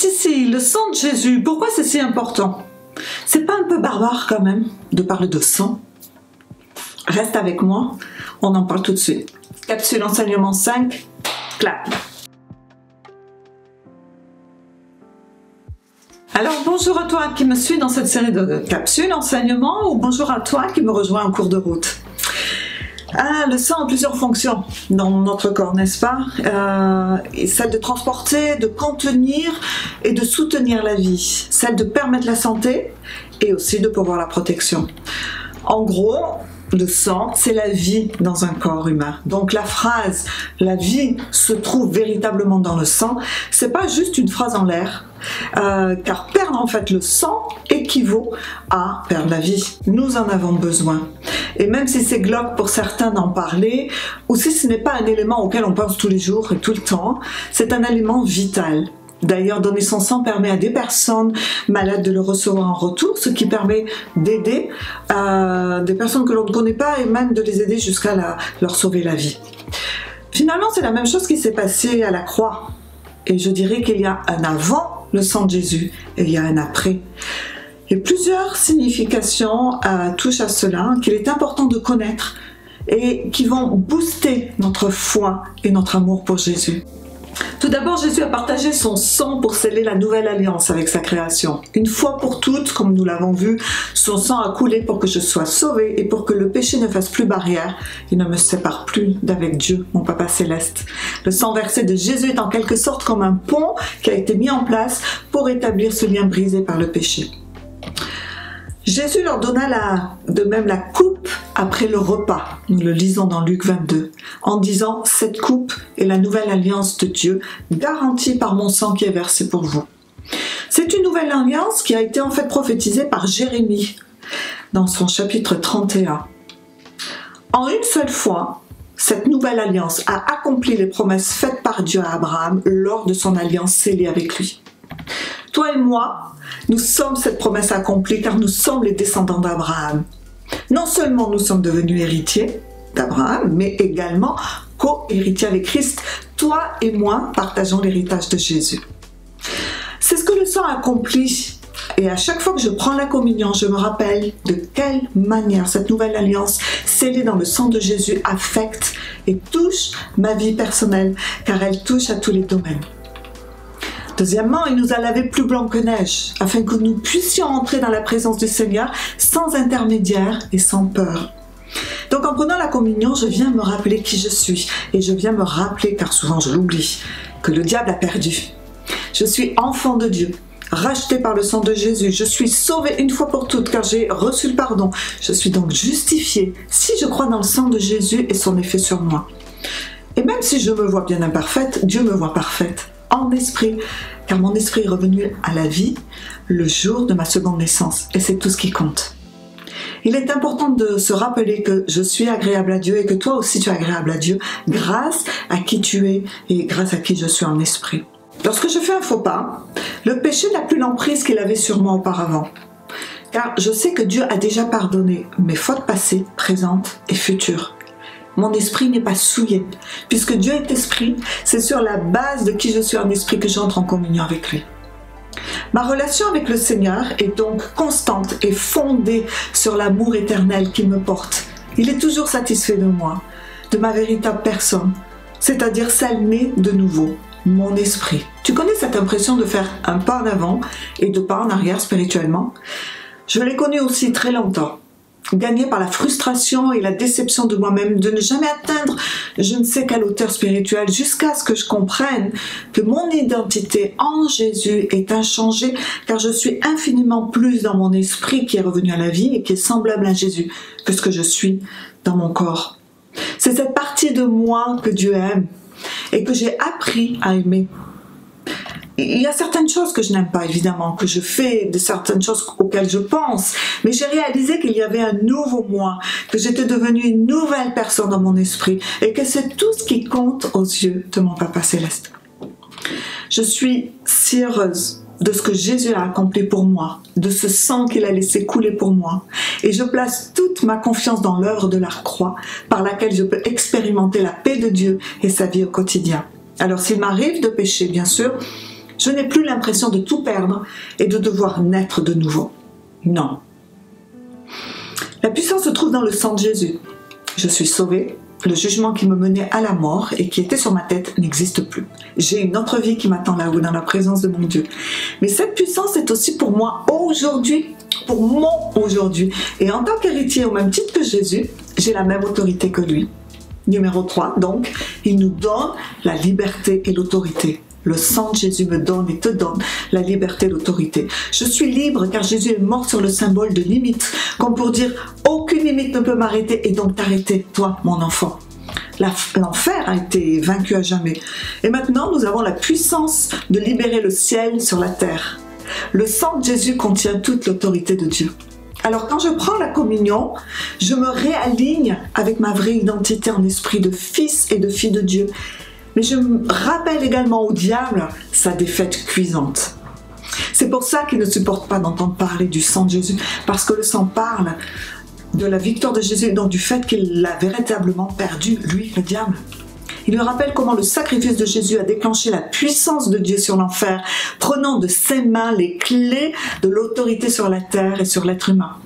si, le sang de Jésus, pourquoi c'est si important? C'est pas un peu barbare quand même de parler de sang? Reste avec moi, on en parle tout de suite. Capsule enseignement 5, clap. Alors bonjour à toi qui me suis dans cette série de capsules enseignement ou bonjour à toi qui me rejoint en cours de route. Le sang a plusieurs fonctions dans notre corps, n'est-ce pas? Celle de transporter, de contenir et de soutenir la vie. Celle de permettre la santé et aussi de pouvoir la protection. En gros, le sang, c'est la vie dans un corps humain. Donc la phrase « la vie se trouve véritablement dans le sang », c'est pas juste une phrase en l'air, car perdre en fait le sang équivaut à perdre la vie. Nous en avons besoin. Et même si c'est glauque pour certains d'en parler, ou si ce n'est pas un élément auquel on pense tous les jours et tout le temps, c'est un élément vital. D'ailleurs, donner son sang permet à des personnes malades de le recevoir en retour, ce qui permet d'aider des personnes que l'on ne connaît pas et même de les aider jusqu'à leur sauver la vie. Finalement, c'est la même chose qui s'est passé à la croix. Et je dirais qu'il y a un avant le sang de Jésus et il y a un après. Et plusieurs significations touchent à cela, qu'il est important de connaître et qui vont booster notre foi et notre amour pour Jésus. Tout d'abord, Jésus a partagé son sang pour sceller la nouvelle alliance avec sa création. Une fois pour toutes, comme nous l'avons vu, son sang a coulé pour que je sois sauvé et pour que le péché ne fasse plus barrière et ne me sépare plus d'avec Dieu, mon Papa Céleste. Le sang versé de Jésus est en quelque sorte comme un pont qui a été mis en place pour établir ce lien brisé par le péché. Jésus leur donna de même la coupe après le repas, nous le lisons dans Luc 22, en disant « Cette coupe est la nouvelle alliance de Dieu, garantie par mon sang qui est versé pour vous. » C'est une nouvelle alliance qui a été en fait prophétisée par Jérémie dans son chapitre 31. En une seule fois, cette nouvelle alliance a accompli les promesses faites par Dieu à Abraham lors de son alliance scellée avec lui. Toi et moi, nous sommes cette promesse accomplie car nous sommes les descendants d'Abraham. Non seulement nous sommes devenus héritiers d'Abraham, mais également co-héritiers avec Christ. Toi et moi partageons l'héritage de Jésus. C'est ce que le sang accomplit. Et à chaque fois que je prends la communion, je me rappelle de quelle manière cette nouvelle alliance scellée dans le sang de Jésus affecte et touche ma vie personnelle, car elle touche à tous les domaines. Deuxièmement, il nous a lavé plus blanc que neige, afin que nous puissions entrer dans la présence du Seigneur sans intermédiaire et sans peur. Donc en prenant la communion, je viens me rappeler qui je suis, et je viens me rappeler, car souvent je l'oublie, que le diable a perdu. Je suis enfant de Dieu, racheté par le sang de Jésus, je suis sauvé une fois pour toutes, car j'ai reçu le pardon. Je suis donc justifié si je crois dans le sang de Jésus et son effet sur moi. Et même si je me vois bien imparfaite, Dieu me voit parfaite. En esprit, car mon esprit est revenu à la vie le jour de ma seconde naissance, et c'est tout ce qui compte. Il est important de se rappeler que je suis agréable à Dieu et que toi aussi tu es agréable à Dieu grâce à qui tu es et grâce à qui je suis en esprit. Lorsque je fais un faux pas, le péché n'a plus l'emprise qu'il avait sur moi auparavant, car je sais que Dieu a déjà pardonné mes fautes passées, présentes et futures. Mon esprit n'est pas souillé. Puisque Dieu est esprit, c'est sur la base de qui je suis en esprit que j'entre en communion avec lui. Ma relation avec le Seigneur est donc constante et fondée sur l'amour éternel qu'il me porte. Il est toujours satisfait de moi, de ma véritable personne, c'est-à-dire celle née de nouveau, mon esprit. Tu connais cette impression de faire un pas en avant et deux pas en arrière spirituellement? Je l'ai connu aussi très longtemps. Gagné par la frustration et la déception de moi-même, de ne jamais atteindre je ne sais quelle hauteur spirituelle, jusqu'à ce que je comprenne que mon identité en Jésus est inchangée, car je suis infiniment plus dans mon esprit qui est revenu à la vie et qui est semblable à Jésus que ce que je suis dans mon corps. C'est cette partie de moi que Dieu aime et que j'ai appris à aimer. Il y a certaines choses que je n'aime pas, évidemment, que je fais, de certaines choses auxquelles je pense, mais j'ai réalisé qu'il y avait un nouveau moi, que j'étais devenue une nouvelle personne dans mon esprit, et que c'est tout ce qui compte aux yeux de mon Papa Céleste. Je suis si heureuse de ce que Jésus a accompli pour moi, de ce sang qu'il a laissé couler pour moi, et je place toute ma confiance dans l'œuvre de la croix, par laquelle je peux expérimenter la paix de Dieu et sa vie au quotidien. Alors s'il m'arrive de pécher, bien sûr, Je n'ai plus l'impression de tout perdre et de devoir naître de nouveau. Non. La puissance se trouve dans le sang de Jésus. Je suis sauvée. Le jugement qui me menait à la mort et qui était sur ma tête n'existe plus. J'ai une autre vie qui m'attend là-haut dans la présence de mon Dieu. Mais cette puissance est aussi pour moi aujourd'hui, pour mon aujourd'hui. Et en tant qu'héritier, au même titre que Jésus, j'ai la même autorité que lui. Numéro 3, donc, il nous donne la liberté et l'autorité. Le sang de Jésus me donne et te donne la liberté et l'autorité. Je suis libre car Jésus est mort sur le symbole de limite, comme pour dire aucune limite ne peut m'arrêter et donc t'arrêter, toi, mon enfant. L'enfer a été vaincu à jamais. Et maintenant, nous avons la puissance de libérer le ciel sur la terre. Le sang de Jésus contient toute l'autorité de Dieu. Alors quand je prends la communion, je me réaligne avec ma vraie identité en esprit de fils et de fille de Dieu. Mais je me rappelle également au diable sa défaite cuisante. C'est pour ça qu'il ne supporte pas d'entendre parler du sang de Jésus, parce que le sang parle de la victoire de Jésus, donc du fait qu'il l'a véritablement perdu, lui, le diable. Il lui rappelle comment le sacrifice de Jésus a déclenché la puissance de Dieu sur l'enfer, prenant de ses mains les clés de l'autorité sur la terre et sur l'être humain.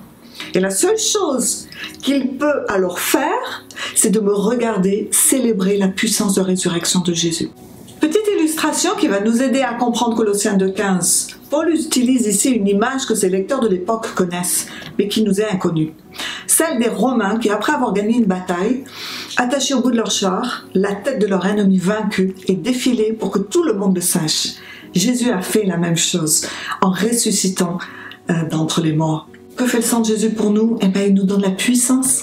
Et la seule chose qu'il peut alors faire, c'est de me regarder célébrer la puissance de résurrection de Jésus. Petite illustration qui va nous aider à comprendre Colossiens 2,15. Paul utilise ici une image que ses lecteurs de l'époque connaissent, mais qui nous est inconnue. Celle des Romains qui, après avoir gagné une bataille, attachés au bout de leur char, la tête de leur ennemi vaincu et défilé pour que tout le monde le sache. Jésus a fait la même chose en ressuscitant d'entre les morts. Que fait le sang de Jésus pour nous? Eh bien, il nous donne la puissance.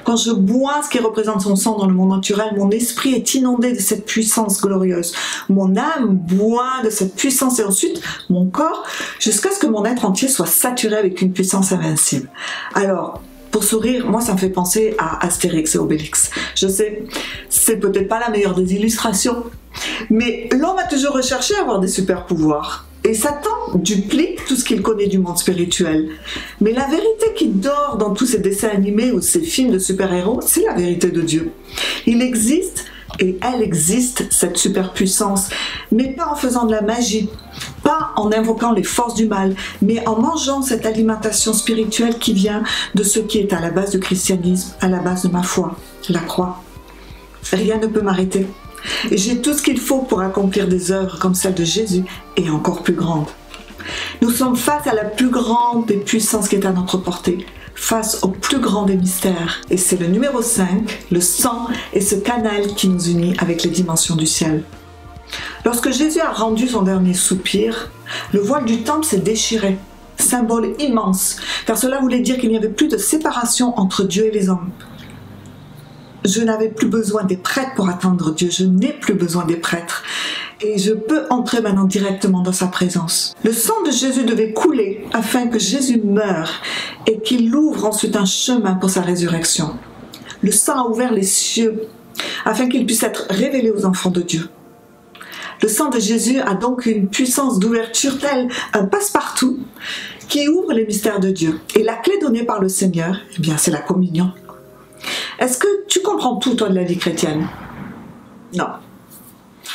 Quand je bois ce qui représente son sang dans le monde naturel, mon esprit est inondé de cette puissance glorieuse. Mon âme boit de cette puissance et ensuite mon corps, jusqu'à ce que mon être entier soit saturé avec une puissance invincible. Alors, pour sourire, moi ça me fait penser à Astérix et Obélix. Je sais, c'est peut-être pas la meilleure des illustrations, mais l'homme a toujours recherché à avoir des super pouvoirs. Et Satan duplique tout ce qu'il connaît du monde spirituel. Mais la vérité qui dort dans tous ces dessins animés ou ces films de super-héros, c'est la vérité de Dieu. Il existe, et elle existe, cette superpuissance, mais pas en faisant de la magie, pas en invoquant les forces du mal, mais en mangeant cette alimentation spirituelle qui vient de ce qui est à la base du christianisme, à la base de ma foi, la croix. Rien ne peut m'arrêter. Et j'ai tout ce qu'il faut pour accomplir des œuvres comme celle de Jésus et encore plus grandes. Nous sommes face à la plus grande des puissances qui est à notre portée, face au plus grand des mystères. Et c'est le numéro 5, le sang et ce canal qui nous unit avec les dimensions du ciel. Lorsque Jésus a rendu son dernier soupir, le voile du temple s'est déchiré, symbole immense, car cela voulait dire qu'il n'y avait plus de séparation entre Dieu et les hommes. Je n'avais plus besoin des prêtres pour attendre Dieu, je n'ai plus besoin des prêtres. Et je peux entrer maintenant directement dans sa présence. Le sang de Jésus devait couler afin que Jésus meure et qu'il ouvre ensuite un chemin pour sa résurrection. Le sang a ouvert les cieux afin qu'il puisse être révélé aux enfants de Dieu. Le sang de Jésus a donc une puissance d'ouverture telle un passe-partout qui ouvre les mystères de Dieu. Et la clé donnée par le Seigneur, eh bien, c'est la communion. Est-ce que tu comprends tout, toi, de la vie chrétienne? Non.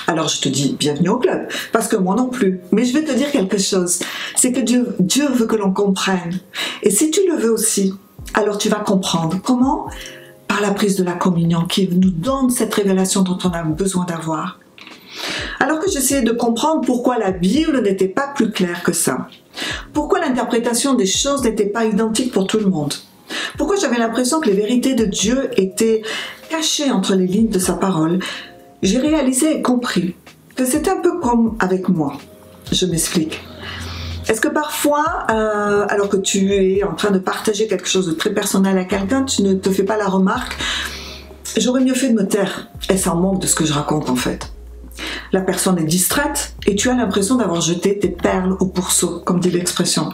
Alors je te dis, bienvenue au club, parce que moi non plus. Mais je vais te dire quelque chose, c'est que Dieu veut que l'on comprenne. Et si tu le veux aussi, alors tu vas comprendre. Comment? Par la prise de la communion, qui nous donne cette révélation dont on a besoin d'avoir. Alors que j'essayais de comprendre pourquoi la Bible n'était pas plus claire que ça. Pourquoi l'interprétation des choses n'était pas identique pour tout le monde. Pourquoi j'avais l'impression que les vérités de Dieu étaient cachées entre les lignes de sa parole. J'ai réalisé et compris que c'est un peu comme avec moi. Je m'explique. Est-ce que parfois, alors que tu es en train de partager quelque chose de très personnel à quelqu'un, tu ne te fais pas la remarque, j'aurais mieux fait de me taire. Et ça en manque de ce que je raconte en fait. La personne est distraite et tu as l'impression d'avoir jeté tes perles au pourceau, comme dit l'expression.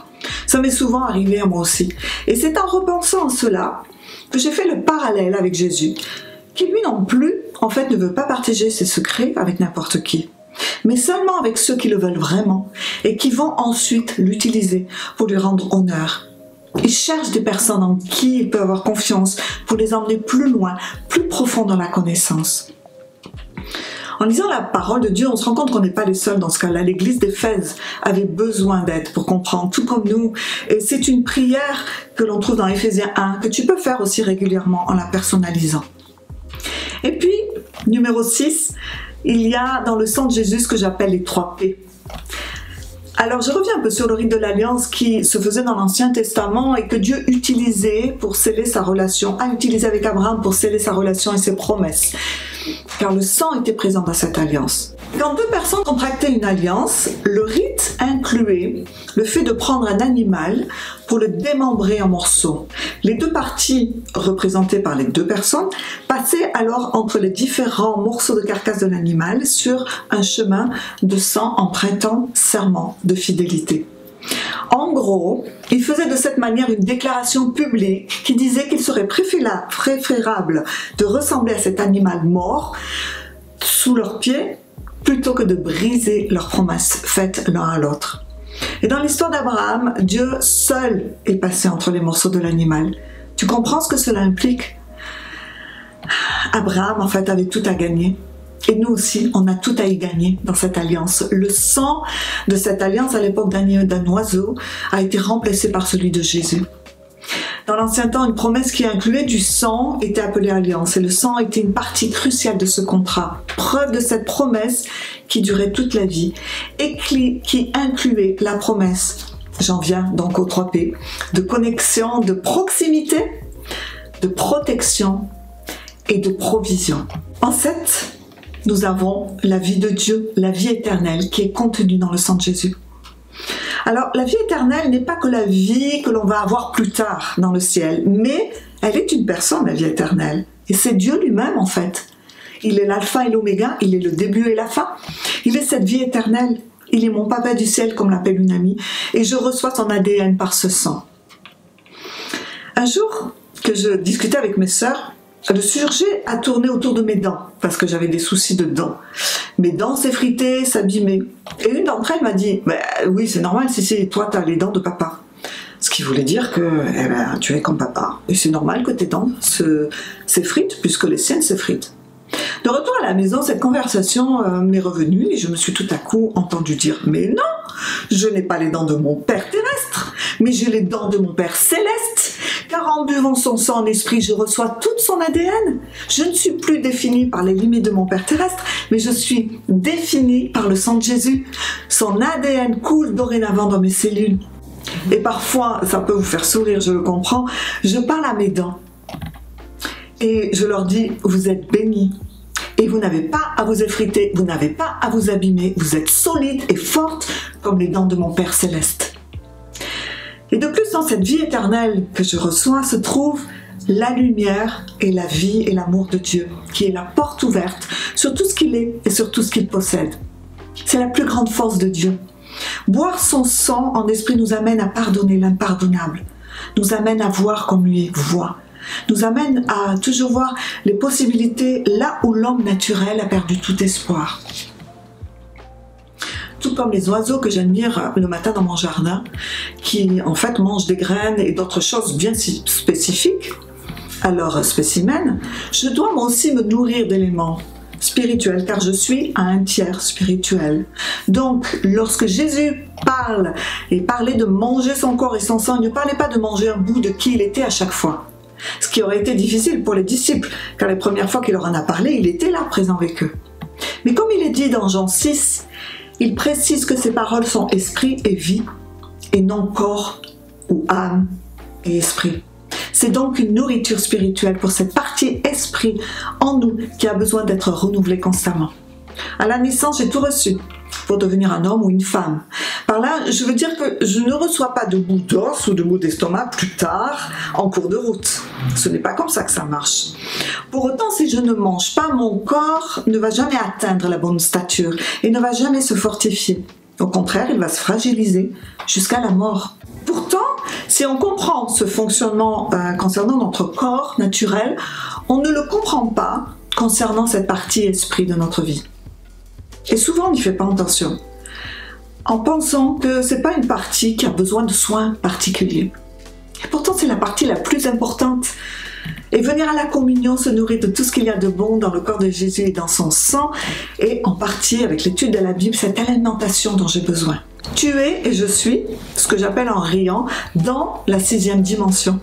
Ça m'est souvent arrivé à moi aussi. Et c'est en repensant à cela que j'ai fait le parallèle avec Jésus, qui lui non plus, en fait, ne veut pas partager ses secrets avec n'importe qui, mais seulement avec ceux qui le veulent vraiment et qui vont ensuite l'utiliser pour lui rendre honneur. Il cherche des personnes en qui il peut avoir confiance pour les emmener plus loin, plus profond dans la connaissance. En lisant la parole de Dieu, on se rend compte qu'on n'est pas les seuls dans ce cas-là. L'église d'Éphèse avait besoin d'aide pour comprendre, tout comme nous. Et c'est une prière que l'on trouve dans Éphésiens 1, que tu peux faire aussi régulièrement en la personnalisant. Et puis, numéro 6, il y a dans le sang de Jésus ce que j'appelle les 3 P. Alors, je reviens un peu sur le rite de l'Alliance qui se faisait dans l'Ancien Testament et que Dieu utilisait pour sceller sa relation, a utilisé avec Abraham pour sceller sa relation et ses promesses. Car le sang était présent dans cette alliance. Quand 2 personnes contractaient une alliance, le rite incluait le fait de prendre un animal pour le démembrer en morceaux. Les 2 parties représentées par les 2 personnes passaient alors entre les différents morceaux de carcasse de l'animal sur un chemin de sang en prêtant serment de fidélité. En gros, ils faisaient de cette manière une déclaration publique qui disait qu'il serait préférable de ressembler à cet animal mort sous leurs pieds plutôt que de briser leurs promesses faites l'un à l'autre. Et dans l'histoire d'Abraham, Dieu seul est passé entre les morceaux de l'animal. Tu comprends ce que cela implique? Abraham, en fait, avait tout à gagner. Et nous aussi, on a tout à y gagner dans cette alliance. Le sang de cette alliance à l'époque d'un oiseau a été remplacé par celui de Jésus. Dans l'ancien temps, une promesse qui incluait du sang était appelée alliance. Et le sang était une partie cruciale de ce contrat. Preuve de cette promesse qui durait toute la vie et qui incluait la promesse, j'en viens donc aux 3 P, de connexion, de proximité, de protection et de provision. En 7, nous avons la vie de Dieu, la vie éternelle qui est contenue dans le sang de Jésus. Alors, la vie éternelle n'est pas que la vie que l'on va avoir plus tard dans le ciel, mais elle est une personne, la vie éternelle. Et c'est Dieu lui-même, en fait. Il est l'alpha et l'oméga, il est le début et la fin. Il est cette vie éternelle. Il est mon papa du ciel, comme l'appelle une amie, et je reçois son ADN par ce sang. Un jour que je discutais avec mes sœurs, le sujet a tourné autour de mes dents, parce que j'avais des soucis de dents. Mes dents s'effritaient, s'abîmaient. Et une d'entre elles m'a dit « Oui, c'est normal, si toi, tu as les dents de papa. » Ce qui voulait dire que tu es comme papa. Et c'est normal que tes dents s'effritent, puisque les siennes s'effritent. De retour à la maison, cette conversation m'est revenue et je me suis tout à coup entendu dire « Mais non, je n'ai pas les dents de mon père terrestre, mais j'ai les dents de mon père céleste. Car en buvant son sang en esprit, je reçois toute son ADN. Je ne suis plus définie par les limites de mon père terrestre, mais je suis définie par le sang de Jésus. Son ADN coule dorénavant dans mes cellules. » Et parfois, ça peut vous faire sourire, je le comprends, je parle à mes dents. Et je leur dis, vous êtes bénis. Et vous n'avez pas à vous effriter, vous n'avez pas à vous abîmer. Vous êtes solides et fortes comme les dents de mon Père Céleste. Et de plus, dans cette vie éternelle que je reçois, se trouve la lumière et la vie et l'amour de Dieu, qui est la porte ouverte sur tout ce qu'il est et sur tout ce qu'il possède. C'est la plus grande force de Dieu. Boire son sang en esprit nous amène à pardonner l'impardonnable, nous amène à voir comme lui voit, nous amène à toujours voir les possibilités là où l'homme naturel a perdu tout espoir. Tout comme les oiseaux que j'admire le matin dans mon jardin, qui en fait mangent des graines et d'autres choses bien spécifiques à leur spécimen, je dois moi aussi me nourrir d'éléments spirituel, car je suis à un tiers spirituel. Donc, lorsque Jésus parle et parlait de manger son corps et son sang, il ne parlait pas de manger un bout de qui il était à chaque fois. Ce qui aurait été difficile pour les disciples, car les premières fois qu'il leur en a parlé, il était là, présent avec eux. Mais comme il est dit dans Jean 6, il précise que ces paroles sont esprit et vie, et non corps ou âme et esprit. C'est donc une nourriture spirituelle pour cette partie esprit en nous qui a besoin d'être renouvelée constamment. À la naissance, j'ai tout reçu pour devenir un homme ou une femme. Par là, je veux dire que je ne reçois pas de bout d'os ou de bout d'estomac plus tard en cours de route. Ce n'est pas comme ça que ça marche. Pour autant, si je ne mange pas, mon corps ne va jamais atteindre la bonne stature et ne va jamais se fortifier. Au contraire, il va se fragiliser jusqu'à la mort. Pourtant, si on comprend ce fonctionnement concernant notre corps naturel, on ne le comprend pas concernant cette partie esprit de notre vie. Et souvent, on n'y fait pas attention, en pensant que ce n'est pas une partie qui a besoin de soins particuliers. Et pourtant, c'est la partie la plus importante. Et venir à la communion se nourrit de tout ce qu'il y a de bon dans le corps de Jésus et dans son sang, et en partie avec l'étude de la Bible, cette alimentation dont j'ai besoin. Tu es et je suis, ce que j'appelle en riant, dans la 6e dimension.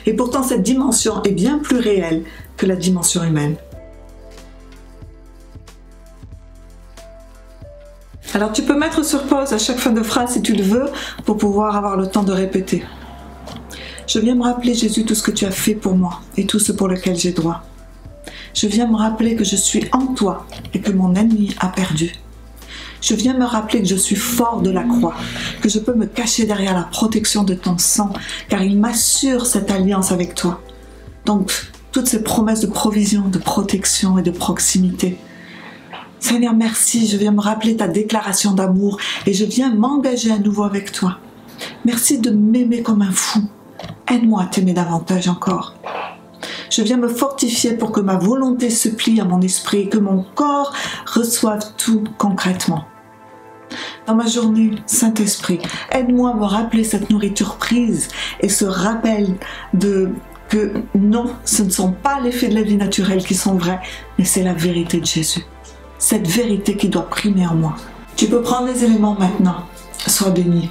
Et pourtant cette dimension est bien plus réelle que la dimension humaine. Alors tu peux mettre sur pause à chaque fin de phrase si tu le veux, pour pouvoir avoir le temps de répéter. Je viens me rappeler, Jésus, tout ce que tu as fait pour moi et tout ce pour lequel j'ai droit. Je viens me rappeler que je suis en toi et que mon ennemi a perdu. Je viens me rappeler que je suis fort de la croix, que je peux me cacher derrière la protection de ton sang, car il m'assure cette alliance avec toi. Donc, toutes ces promesses de provision, de protection et de proximité. Seigneur, merci, je viens me rappeler ta déclaration d'amour et je viens m'engager à nouveau avec toi. Merci de m'aimer comme un fou. Aide-moi à t'aimer davantage encore. Je viens me fortifier pour que ma volonté se plie à mon esprit et que mon corps reçoive tout concrètement. Dans ma journée, Saint-Esprit, aide-moi à me rappeler cette nourriture prise et ce rappel que non, ce ne sont pas les faits de la vie naturelle qui sont vrais, mais c'est la vérité de Jésus. Cette vérité qui doit primer en moi. Tu peux prendre les éléments maintenant. Sois béni.